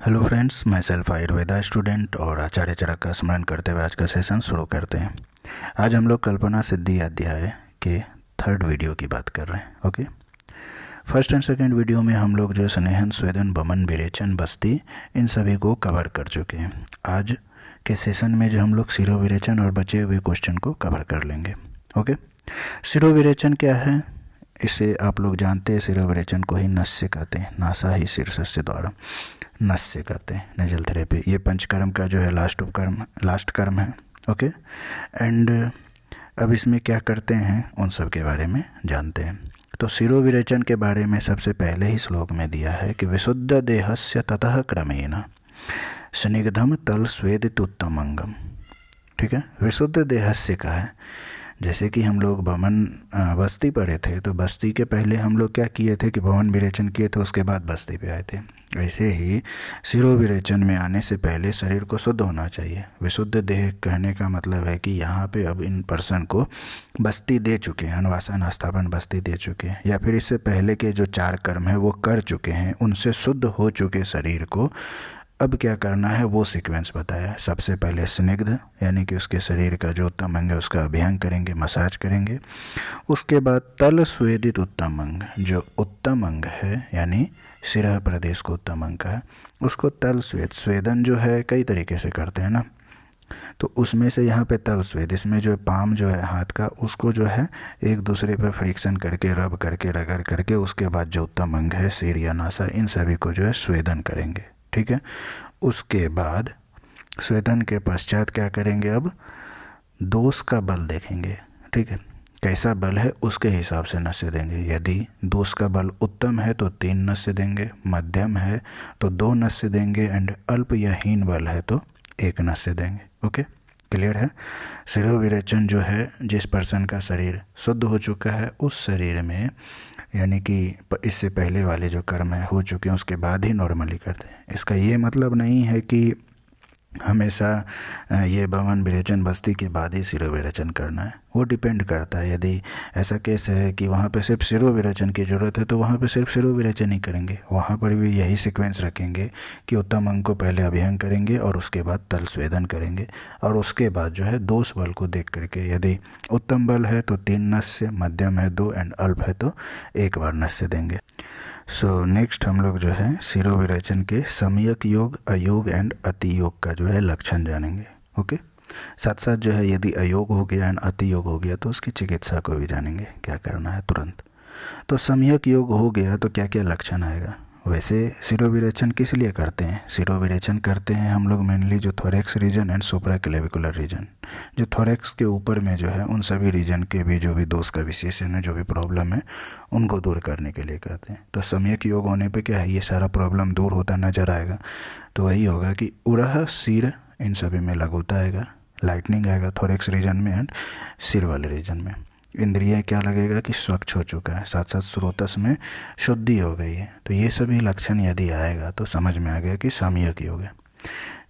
Hello friends, मैं self Ayurveda student और आचार्य चरक का स्मरण करते हुए आज का सेशन शुरू करते हैं। आज हम लोग कल्पना सिद्धि अध्याय के थर्ड वीडियो की बात कर रहे हैं। Okay, first and second video में हम लोग जो स्नेहन, स्वेदन, बमन, विरेचन, बस्ती, इन सभी को कवर कर चुके हैं। आज के सेशन में जो हम लोग शिरोविरेचन और बचे हुए क्वेश्चन को कवर कर लेंगे। ओके, शिरोविरेचन क्या है इसे आप लोग जानते हैं। शिरोविरेचन को ही नस्य कहते हैं, नासा ही शीर्षस्य द्वारा नस्य करते हैं, नेजल थेरेपी। ये पंचकर्म का जो है लास्ट कर्म है। ओके, एंड अब इसमें क्या करते हैं उन सब के बारे में जानते हैं। तो शिरोविरेचन के बारे में सबसे पहले ही श्लोक में दिया है कि विशुद्ध देहस्य ततः क्रमेण स्निग्धम तल स्वेदितुत्तमंगम। ठीक है, विशुद्ध देहस्य का है। जैसे कि हम लोग बस्ती पढ़े थे, तो बस्ती के पहले हम लोग क्या किए थे कि भवन विरेचन किए थे, उसके बाद बस्ती पे आए थे। ऐसे ही शिरोविरेचन में आने से पहले शरीर को शुद्ध होना चाहिए। विशुद्ध देह कहने का मतलब है कि यहाँ पे अब इन पर्सन को बस्ती दे चुके हैं, अनुवासन आस्थापन बस्ती दे चुके हैं, या फिर इससे पहले के जो 4 कर्म है वो कर चुके हैं, उनसे शुद्ध हो चुके शरीर को अब क्या करना है वो सीक्वेंस बताया। सबसे पहले स्निग्ध यानी कि उसके शरीर का जो उत्तम अंग है उसका अभियांग करेंगे, मसाज करेंगे। उसके बाद तल स्वेदित उत्तम अंग, जो उत्तम अंग है यानी शिरः प्रदेश को उत्तम अंग का है, उसको तल स्वेदन जो है कई तरीके से करते हैं ना, तो उसमें से यहाँ पे तल स्वेद, इसमें जो पाम जो है हाथ का, उसको जो है एक दूसरे पर फ्रिक्शन करके, रब करके, रगड़ करके, उसके बाद जो उत्तम अंग है सिर या नासा, इन सभी को जो है स्वेदन करेंगे। ठीक है, उसके बाद स्वेदन के पश्चात क्या करेंगे, अब दोष का बल देखेंगे। ठीक है, कैसा बल है उसके हिसाब से नस्य देंगे। यदि दोष का बल उत्तम है तो 3 नस्य देंगे, मध्यम है तो 2 नस्य देंगे, एंड अल्प या हीन बल है तो 1 नस्य देंगे। ओके, क्लियर है। शिरोविरेचन जो है, जिस पर्सन का शरीर शुद्ध हो चुका है उस शरीर में, यानी कि इससे पहले वाले जो कर्म है हो चुके हैं उसके बाद ही नॉर्मली करते हैं। इसका ये मतलब नहीं है कि हमेशा ये भवन विरेचन बस्ती के बाद ही शिरोविरेचन करना है, वो डिपेंड करता है। यदि ऐसा केस है कि वहाँ पे सिर्फ शिरोविरेचन की ज़रूरत है तो वहाँ पे सिर्फ शिरोविरेचन ही करेंगे, वहाँ पर भी यही सीक्वेंस रखेंगे कि उत्तम अंग को पहले अभियांग करेंगे और उसके बाद तल स्वेदन करेंगे, और उसके बाद जो है दोष बल को देख करके, यदि उत्तम बल है तो 3 नस्य, मध्यम है 2, एंड अल्प है तो 1 बार नस्य देंगे। सो नेक्स्ट हम लोग जो है शिरोविरेचन के सम्यक योग, अयोग एंड अति योग का जो है लक्षण जानेंगे। ओके, साथ साथ जो है यदि अयोग हो गया एंड अति योग हो गया तो उसकी चिकित्सा को भी जानेंगे, क्या करना है तुरंत। तो सम्यक योग हो गया तो क्या क्या लक्षण आएगा। वैसे शिरोविरेचन किस लिए करते हैं, शिरोविरेचन करते हैं हम लोग मेनली जो thorax region and supraclavicular region, जो थोरेक्स के ऊपर में जो है उन सभी रीजन के भी जो भी दोष का विशेषण है, जो भी प्रॉब्लम है, उनको दूर करने के लिए करते हैं। तो सम्यक योग होने पे क्या है, ये सारा प्रॉब्लम दूर होता नजर आएगा। तो वही होगा कि उरह, सिर, इन सभी में लघुता आएगा, लाइटनिंग आएगा थोरेक्स रीजन में एंड सिर वाले रीजन में। इंद्रिय क्या लगेगा कि स्वच्छ हो चुका है, साथ साथ स्रोतस में शुद्धि हो गई है। तो ये सभी लक्षण यदि आएगा तो समझ में आ गया कि सम्यक योग है।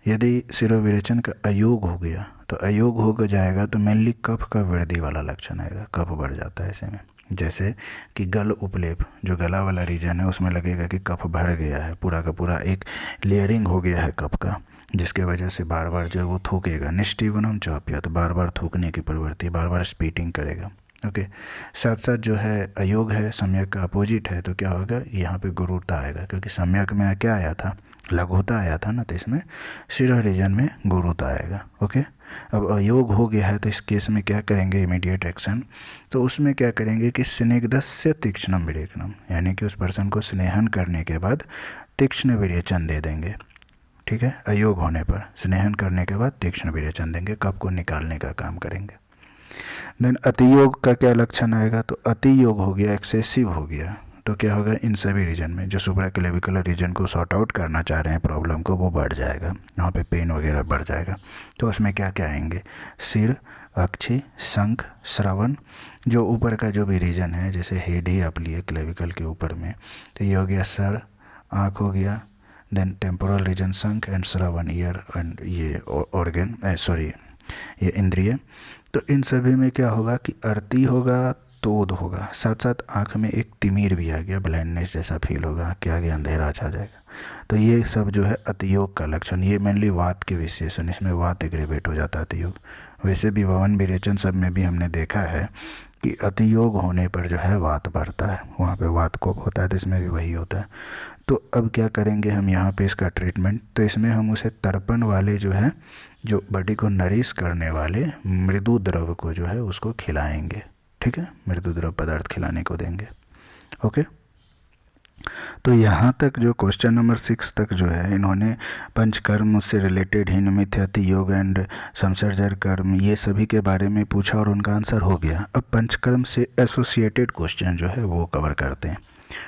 यदि शिरोविरेचन का अयोग हो गया तो अयोग हो जाएगा तो मेनली कफ का वृद्धि वाला लक्षण आएगा, कफ बढ़ जाता है ऐसे में। जैसे कि गल उपलेप, जो गला वाला रीजन है उसमें लगेगा कि कफ बढ़ गया है, पूरा का पूरा एक लेयरिंग हो गया है कफ का, जिसके वजह से बार बार जो है वो थूकेगा, निष्टीवनम चाप्या, तो बार बार थूकने की प्रवृत्ति, बार बार स्पीटिंग करेगा। ओके, साथ साथ जो है अयोग है, सम्यक का अपोजिट है, तो क्या होगा, यहाँ पे गुरुता आएगा, क्योंकि सम्यक में क्या आया था, लघुता आया था ना, तो इसमें शिरो रीजन में गुरुता आएगा। ओके, अब अयोग हो गया है तो इस केस में क्या करेंगे, इमीडिएट एक्शन, तो उसमें क्या करेंगे कि स्निग्धस्य तीक्ष्णम विरेचनम, यानी कि उस पर्सन को स्नेहन करने के बाद तीक्ष्ण विरेचन दे देंगे। ठीक है, अयोग होने पर स्नेहन करने के बाद तीक्ष्ण विरेचन देंगे, कफ को निकालने का काम करेंगे। देन अति योग का क्या लक्षण आएगा, तो अति योग हो गया, एक्सेसिव हो गया, तो क्या होगा, इन सभी रीजन में जो सुप्राक्लेविकुलर रीजन को सॉर्ट आउट करना चाह रहे हैं प्रॉब्लम को, वो बढ़ जाएगा, वहाँ पे पेन वगैरह बढ़ जाएगा। तो उसमें क्या क्या आएंगे, सिर, अक्षि, शंख, श्रवण, जो ऊपर का जो भी रीजन है, जैसे हेड ही आप लिए क्लेविकल के ऊपर में, तो ये हो गया सर, आँख हो गया, देन टेम्पोरल रीजन शंख एंड श्रवण ईयर, एंड ये ऑर्गन ये इंद्रिय। तो इन सभी में क्या होगा कि अर्ती होगा, तोद होगा, साथ साथ आँख में एक तिमिर भी आ गया, ब्लाइंडनेस जैसा फील होगा, क्या आगे अंधेरा छा जाएगा। तो ये सब जो है अतियोग का लक्षण, ये मेनली वात के विशेषण, इसमें वात एग्रीवेट हो जाता है अतियोग। वैसे भी वमन विरेचन सब में भी हमने देखा है कि अतियोग होने पर जो है वात बढ़ता है, वहाँ पे वात कोप होता है, तो इसमें भी वही होता है। तो अब क्या करेंगे हम यहाँ पे इसका ट्रीटमेंट, तो इसमें हम उसे तर्पण वाले जो है, जो बॉडी को नरिश करने वाले मृदु द्रव को जो है उसको खिलाएंगे, ठीक है, मृदु द्रव पदार्थ खिलाने को देंगे। ओके, तो यहाँ तक जो क्वेश्चन नंबर 6 तक जो है इन्होंने पंचकर्म से रिलेटेड ही निमित्त अति योग एंड संसर्जन कर्म ये सभी के बारे में पूछा और उनका आंसर हो गया। अब पंचकर्म से एसोसिएटेड क्वेश्चन जो है वो कवर करते हैं,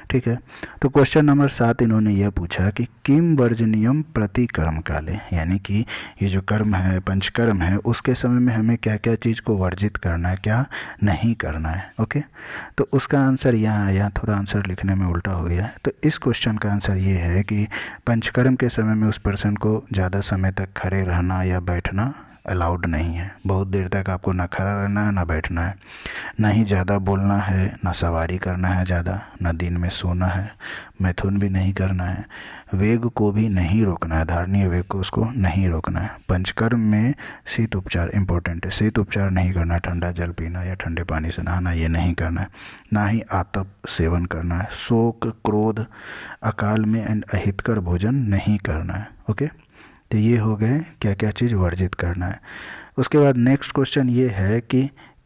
ठीक है। तो क्वेश्चन नंबर 7 इन्होंने यह पूछा कि किम वर्जनीयम प्रति कर्म काले, यानी कि ये जो कर्म है पंचकर्म है उसके समय में हमें क्या क्या चीज़ को वर्जित करना है, क्या नहीं करना है। ओके, तो उसका आंसर यहाँ आया, थोड़ा आंसर लिखने में उल्टा हो गया है। तो इस क्वेश्चन का आंसर ये है कि पंचकर्म के समय में उस पर्सन को ज़्यादा समय तक खड़े रहना या बैठना अलाउड नहीं है। बहुत देर तक आपको ना खड़ा रहना है ना बैठना है, ना ही ज़्यादा बोलना है, ना सवारी करना है ज़्यादा, ना दिन में सोना है, मैथुन भी नहीं करना है, वेग को भी नहीं रोकना है, धारणीय वेग को उसको नहीं रोकना है। पंचकर्म में शीत उपचार इंपॉर्टेंट है, शीत उपचार नहीं करना, ठंडा जल पीना या ठंडे पानी से नहाना ये नहीं करना है, ना ही आतप सेवन करना है, शोक क्रोध अकाल में एंड अहितकर भोजन नहीं करना है। ओके, तो ये हो गए क्या क्या चीज़ वर्जित करना है। उसके बाद नेक्स्ट क्वेश्चन ये है कि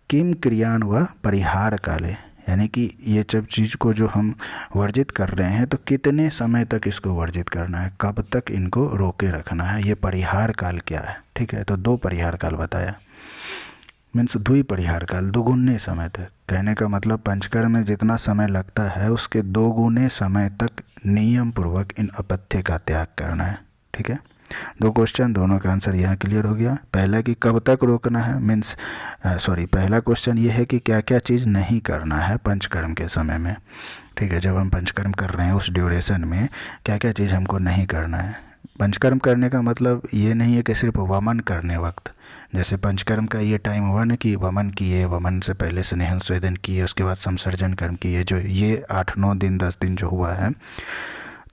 किम क्रियान व परिहार काले, यानी कि ये सब चीज़ को जो हम वर्जित कर रहे हैं तो कितने समय तक इसको वर्जित करना है, कब तक इनको रोके रखना है, ये परिहार काल क्या है। ठीक है, तो 2 परिहार काल बताया, मीन्स द्वि परिहार काल, दोगुने समय तक। कहने का मतलब पंचकर्म में जितना समय लगता है उसके 2 गुने समय तक नियम पूर्वक इन अपथ्य का त्याग करना है। ठीक है, 2 क्वेश्चन, दोनों का आंसर यहाँ क्लियर हो गया। पहला कि कब तक रोकना है, मीन्स पहला क्वेश्चन ये है कि क्या क्या चीज़ नहीं करना है पंचकर्म के समय में। ठीक है, जब हम पंचकर्म कर रहे हैं उस ड्यूरेशन में क्या क्या चीज़ हमको नहीं करना है। पंचकर्म करने का मतलब ये नहीं है कि सिर्फ वमन करने वक्त, जैसे पंचकर्म का ये टाइम हुआ ना कि वमन किए, वमन से पहले स्नेहन स्वेदन किए, उसके बाद संसर्जन कर्म किए, जो ये 8-9 दिन 10 दिन जो हुआ है,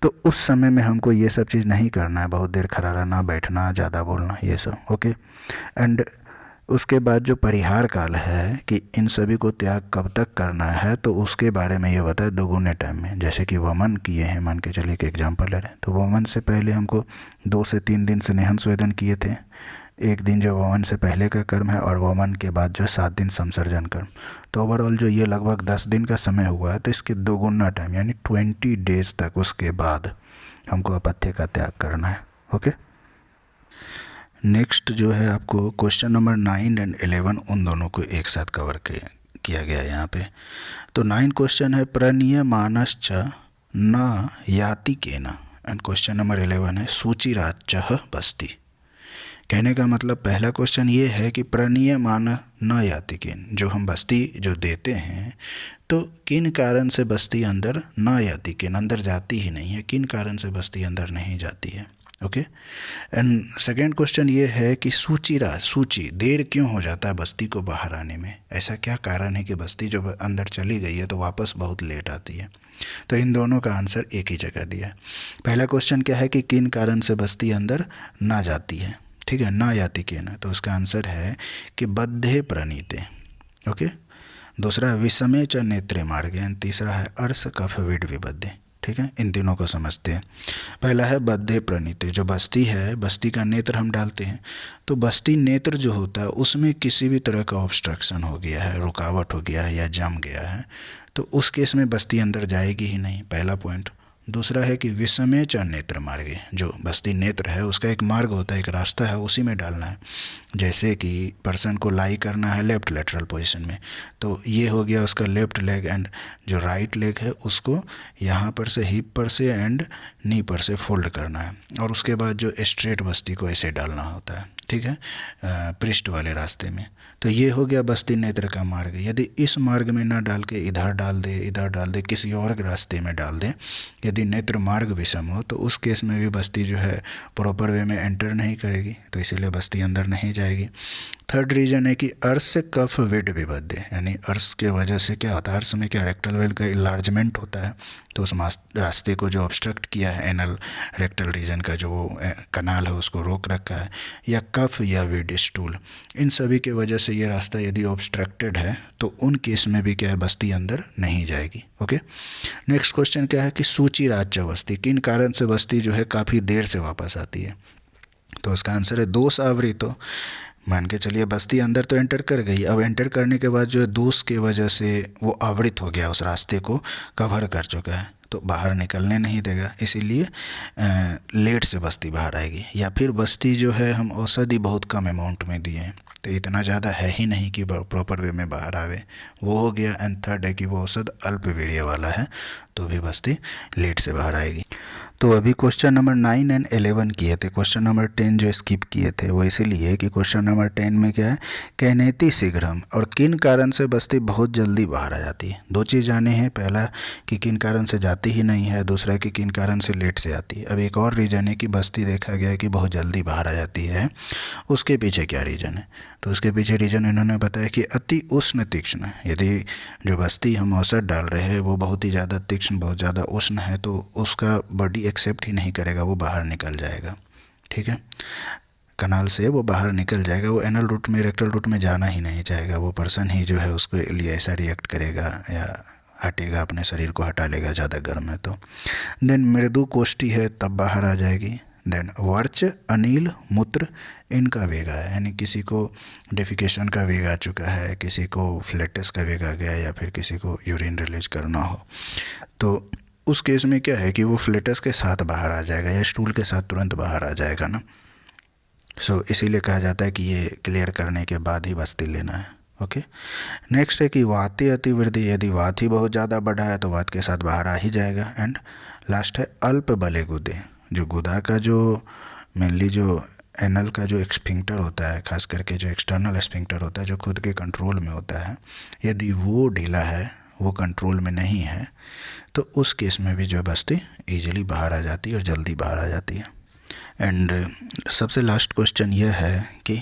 तो उस समय में हमको ये सब चीज़ नहीं करना है, बहुत देर खड़ा रहना, बैठना, ज़्यादा बोलना, ये सब। ओके, एंड उसके बाद जो परिहार काल है कि इन सभी को त्याग कब तक करना है, तो उसके बारे में ये बताया 2 गुने टाइम में। जैसे कि वमन किए हैं, मान के चलिए कि एग्जाम्पल ले रहे हैं, तो वमन से पहले हमको 2 से 3 दिन स्नेहन स्वेदन किए थे, 1 दिन जो वमन से पहले का कर्म है, और वमन के बाद जो 7 दिन संसर्जन कर्म, तो ओवरऑल जो ये लगभग 10 दिन का समय हुआ है, तो इसके 2 गुना टाइम यानी 20 डेज तक उसके बाद हमको अपथ्य का त्याग करना है। ओके, नेक्स्ट जो है आपको क्वेश्चन नंबर 9 एंड 11 उन दोनों को एक साथ कवर किया गया है यहाँ पे। तो 9 क्वेश्चन है प्रनियमानश्च न याति केन, एंड क्वेश्चन नंबर 11 है सूचिराच्च बस्ती। कहने का मतलब पहला क्वेश्चन ये है कि प्रनियमान न याति किन, जो हम बस्ती जो देते हैं तो किन कारण से बस्ती अंदर न याति किन, अंदर जाती ही नहीं है, किन कारण से बस्ती अंदर नहीं जाती है। ओके, एंड सेकेंड क्वेश्चन ये है कि सूची देर क्यों हो जाता है बस्ती को बाहर आने में, ऐसा क्या कारण है कि बस्ती जो अंदर चली गई है तो वापस बहुत लेट आती है। तो इन दोनों का आंसर एक ही जगह दिया है। पहला क्वेश्चन क्या है कि किन कारण से बस्ती अंदर ना जाती है, ठीक है, ना याति के ना, तो उसका आंसर है कि बद्धे प्रणीते। ओके, दूसरा विषमे च नेत्रे मार्गे, एंड तीसरा है अर्श कफ विड विबद्धे। ठीक है, इन तीनों को समझते हैं। पहला है बद्धे प्रणीते, जो बस्ती है, बस्ती का नेत्र हम डालते हैं, तो बस्ती नेत्र जो होता है उसमें किसी भी तरह का ऑब्स्ट्रक्शन हो गया है, रुकावट हो गया है या जम गया है, तो उस केस में बस्ती अंदर जाएगी ही नहीं, पहला पॉइंट। दूसरा है कि विषमे च नेत्र मार्गे, जो बस्ती नेत्र है उसका एक मार्ग होता है, एक रास्ता है, उसी में डालना है। जैसे कि पर्सन को लाई करना है लेफ्ट लेटरल पोजीशन में, तो ये हो गया उसका लेफ्ट लेग, एंड जो राइट लेग है उसको यहाँ पर से हिप पर से एंड नी पर से फोल्ड करना है, और उसके बाद जो स्ट्रेट बस्ती को ऐसे डालना होता है। ठीक है, पृष्ठ वाले रास्ते में, तो ये हो गया बस्ती नेत्र का मार्ग। यदि इस मार्ग में ना डाल के इधर डाल दे किसी और रास्ते में डाल दे, यदि नेत्र मार्ग विषम हो तो उस केस में भी बस्ती जो है प्रॉपर वे में एंटर नहीं करेगी, तो इसीलिए बस्ती अंदर नहीं जाएगी। थर्ड रीजन है कि अर्श कफ विड विबद्ध, यानी अर्श के वजह से क्या होता है, अर्श में क्या रेक्टल वेल का इलार्जमेंट होता है, तो उस रास्ते को जो ऑब्स्ट्रक्ट किया है एनल रेक्टल रीजन का जो कनाल है उसको रोक रखा है, या कफ या विड स्टूल, इन सभी के वजह से ये रास्ता यदि ऑब्स्ट्रक्टेड है तो उन केस में भी क्या है बस्ती अंदर नहीं जाएगी। ओके, नेक्स्ट क्वेश्चन क्या है कि सूची राज्य बस्ती, किन कारण से बस्ती जो है काफ़ी देर से वापस आती है, तो उसका आंसर है दोष आवृत। तो मान के चलिए बस्ती अंदर तो एंटर कर गई, अब एंटर करने के बाद जो है दोष की वजह से वो आवृत हो गया, उस रास्ते को कवर कर चुका है, तो बाहर निकलने नहीं देगा, इसीलिए लेट से बस्ती बाहर आएगी। या फिर बस्ती जो है हम औषधि बहुत कम अमाउंट में दिए हैं, तो इतना ज़्यादा है ही नहीं कि प्रॉपर वे में बाहर आवे, वो हो गया। एंड थर्ड है कि वो औषध अल्प वीर्य वाला है, तो भी बस्ती लेट से बाहर आएगी। तो अभी क्वेश्चन नंबर 9 एंड 11 किए थे, क्वेश्चन नंबर 10 जो स्किप किए थे वो इसीलिए कि क्वेश्चन नंबर 10 में क्या है, कैनेति शीघ्रम, और किन कारण से बस्ती बहुत जल्दी बाहर आ जाती है। दो चीज़ जाने हैं, पहला कि किन कारण से जाती ही नहीं है, दूसरा कि किन कारण से लेट से आती है। अब एक और रीज़न है कि बस्ती देखा गया है कि बहुत जल्दी बाहर आ जाती है, उसके पीछे क्या रीज़न है, तो उसके पीछे रीज़न इन्होंने बताया कि अति उष्ण तीक्ष्ण, यदि जो बस्ती हम औसत डाल रहे हैं वो बहुत ही ज़्यादा तीक्ष्ण, बहुत ज़्यादा उष्ण है, तो उसका बॉडी एक्सेप्ट ही नहीं करेगा, वो बाहर निकल जाएगा। ठीक है, कनाल से वो बाहर निकल जाएगा, वो एनल रूट में रेक्टल रूट में जाना ही नहीं चाहेगा, वो पर्सन ही जो है उसके लिए ऐसा रिएक्ट करेगा या हटेगा, अपने शरीर को हटा लेगा ज़्यादा गर्म है तो। देन मृदु कोष्ठी है तब बाहर आ जाएगी। देन वर्च, अनिल, मूत्र, इनका वेग है, यानी किसी को डेफिकेशन का वेग आ चुका है, किसी को फ्लैटस का वेग आ गया, या फिर किसी को यूरिन रिलीज करना हो, तो उस केस में क्या है कि वो फ्लैटस के साथ बाहर आ जाएगा या स्टूल के साथ तुरंत बाहर आ जाएगा ना। सो इसीलिए कहा जाता है कि ये क्लियर करने के बाद ही बस्ती लेना है। ओके, नेक्स्ट है कि वाती अतिवृद्धि, यदि वात ही बहुत ज़्यादा बढ़ा है तो वात के साथ बाहर आ ही जाएगा। एंड लास्ट है अल्प बले गुदे, जो गुदा का जो मेनली जो एनल का जो स्फिंक्टर होता है, खास करके जो एक्सटर्नल स्फिंक्टर होता है जो खुद के कंट्रोल में होता है, यदि वो ढीला है, वो कंट्रोल में नहीं है, तो उस केस में भी जो बस्ती ईजिली बाहर आ जाती है और जल्दी बाहर आ जाती है। एंड सबसे लास्ट क्वेश्चन यह है कि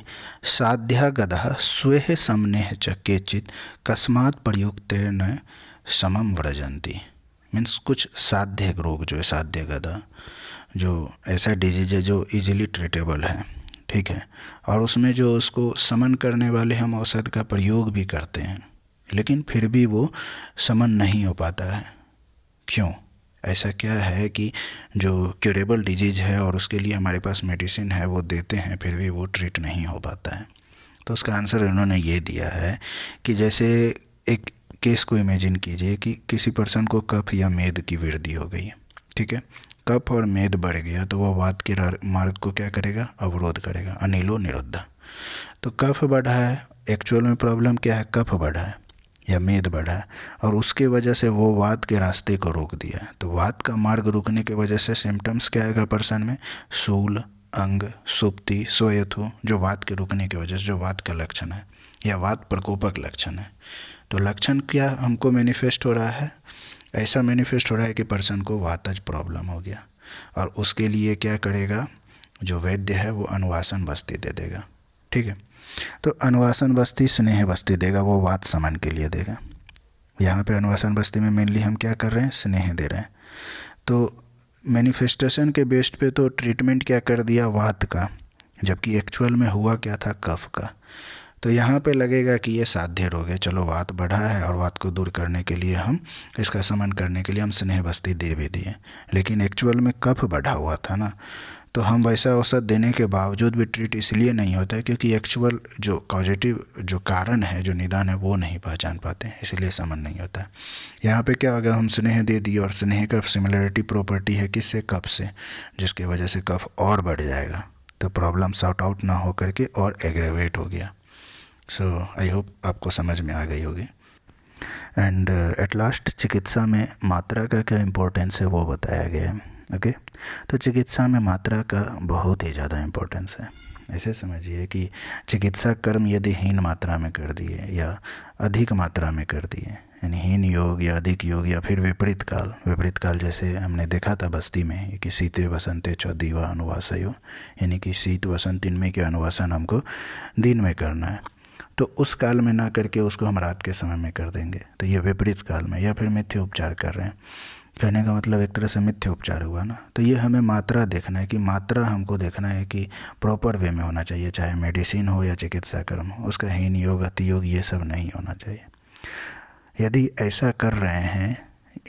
साध्या गदा स्वेह समनेह च केचित कस्मात् प्रयुक्तेन समम व्रजंती, मीन्स कुछ साध्य रोग जो है, साध्य गदा जो ऐसा डिजीज है जो इजीली ट्रीटेबल है, ठीक है, और उसमें जो उसको समन करने वाले हम औषध का प्रयोग भी करते हैं, लेकिन फिर भी वो समन नहीं हो पाता है। क्यों? ऐसा क्या है कि जो क्यूरेबल डिजीज है और उसके लिए हमारे पास मेडिसिन है वो देते हैं, फिर भी वो ट्रीट नहीं हो पाता है। तो उसका आंसर इन्होंने ये दिया है कि जैसे एक केस को इमेजिन कीजिए कि किसी पर्सन को कफ या मेद की वृद्धि हो गई है, ठीक है, कफ और मेद बढ़ गया तो वह वात के मार्ग को क्या करेगा, अवरोध करेगा, अनिलो निरुद्ध। तो कफ बढ़ा है, एक्चुअल में प्रॉब्लम क्या है, कफ बढ़ा है या मेद बढ़ा है, और उसके वजह से वो वात के रास्ते को रोक दिया है। तो वात का मार्ग रुकने की वजह से सिम्टम्स क्या आएगा पर्सन में, शूल, अंग, सुप्ति, सोयथु, जो वात के रुकने की वजह से जो वात का लक्षण है या वात प्रकोपक लक्षण है। तो लक्षण क्या हमको मैनिफेस्ट हो रहा है, ऐसा मैनिफेस्ट हो रहा है कि पर्सन को वातज प्रॉब्लम हो गया, और उसके लिए क्या करेगा, जो वैद्य है वो अनुवासन बस्ती दे देगा। ठीक है, तो अनुवासन बस्ती स्नेह बस्ती देगा, वो वात समन के लिए देगा। यहाँ पे अनुवासन बस्ती में मेनली हम क्या कर रहे हैं, स्नेह दे रहे हैं। तो मैनिफेस्टेशन के बेस्ड पे तो ट्रीटमेंट क्या कर दिया, वात का, जबकि एक्चुअल में हुआ क्या था, कफ का। तो यहाँ पे लगेगा कि ये साध्य रोग है, चलो वात बढ़ा है और वात को दूर करने के लिए हम, इसका समन करने के लिए हम स्नेह बस्ती दे भी दिए, लेकिन एक्चुअल में कफ बढ़ा हुआ था ना। तो हम वैसा औषध देने के बावजूद भी ट्रीट इसलिए नहीं होता है क्योंकि एक्चुअल जो पॉजिटिव जो कारण है, जो निदान है, वो नहीं पहचान पाते, इसलिए समन नहीं होता है। यहाँ पे क्या होगा, हम स्नेह दे दिए और स्नेह का सिमिलरिटी प्रॉपर्टी है किससे, कफ से, जिसकी वजह से कफ और बढ़ जाएगा, तो प्रॉब्लम सॉर्ट आउट ना हो करके और एग्रेवेट हो गया। सो आई होप आपको समझ में आ गई होगी। एंड एट लास्ट चिकित्सा में मात्रा का क्या इम्पोर्टेंस है वो बताया गया है। ओके, तो चिकित्सा में मात्रा का बहुत ही ज़्यादा इम्पोर्टेंस है। ऐसे समझिए कि चिकित्सा कर्म यदि हीन मात्रा में कर दिए या अधिक मात्रा में कर दिए, यानी हीन योग या अधिक योग या फिर विपरीत काल जैसे हमने देखा था बस्ती में कि शीते वसंते च दीवा अनुवासयो, यानी कि शीत वसंत इनमें के अनुवासन हमको दिन में करना है, तो उस काल में ना करके उसको हम रात के समय में कर देंगे, तो ये विपरीत काल में या फिर मिथ्या उपचार कर रहे हैं। कहने का मतलब एक तरह से मिथ्या उपचार हुआ ना। तो ये हमें मात्रा देखना है कि मात्रा हमको देखना है कि प्रॉपर वे में होना चाहिए, चाहे मेडिसिन हो या चिकित्सा कर्म हो, उसका हीन योग अति योग ये सब नहीं होना चाहिए। यदि ऐसा कर रहे हैं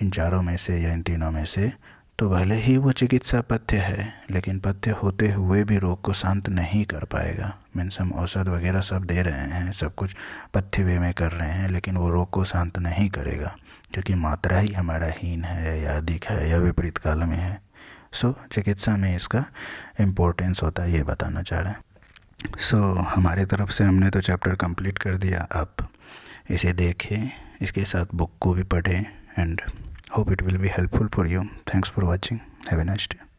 इन चारों में से या इन तीनों में से, तो भले ही वो चिकित्सा पथ्य है, लेकिन पथ्य होते हुए भी रोग को शांत नहीं कर पाएगा। मीन्स हम औषध वगैरह सब दे रहे हैं, सब कुछ पथ्य वे में कर रहे हैं, लेकिन वो रोग को शांत नहीं करेगा, क्योंकि मात्रा ही हमारा हीन है या अधिक है या विपरीत काल में है। सो चिकित्सा में इसका इम्पोर्टेंस होता है, ये बताना चाह रहे हैं। सो हमारे तरफ से हमने तो चैप्टर कंप्लीट कर दिया। आप इसे देखें, इसके साथ बुक को भी पढ़ें, and hope it will be helpful for you. Thanks for watching. Have a nice day.